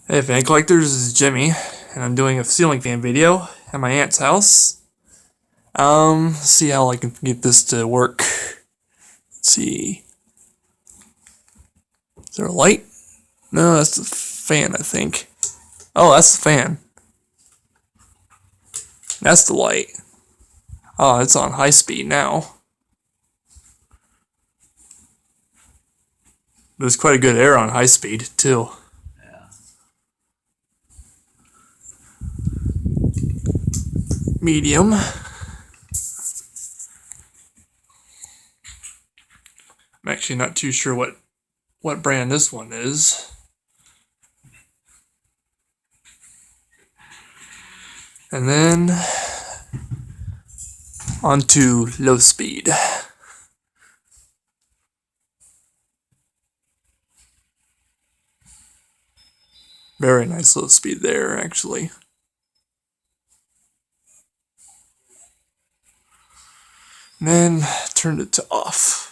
Hey fan collectors, this is Jimmy, and I'm doing a ceiling fan video at my aunt's house. Let's see how I can get this to work. Let's see. Is there a light? No, that's the fan, I think. Oh, that's the fan. That's the light. Oh, it's on high speed now. There's quite a good air on high speed, too. Yeah. Medium. I'm actually not too sure what brand this one is. And then onto low speed. Very nice low speed there, actually. And then turned it to off.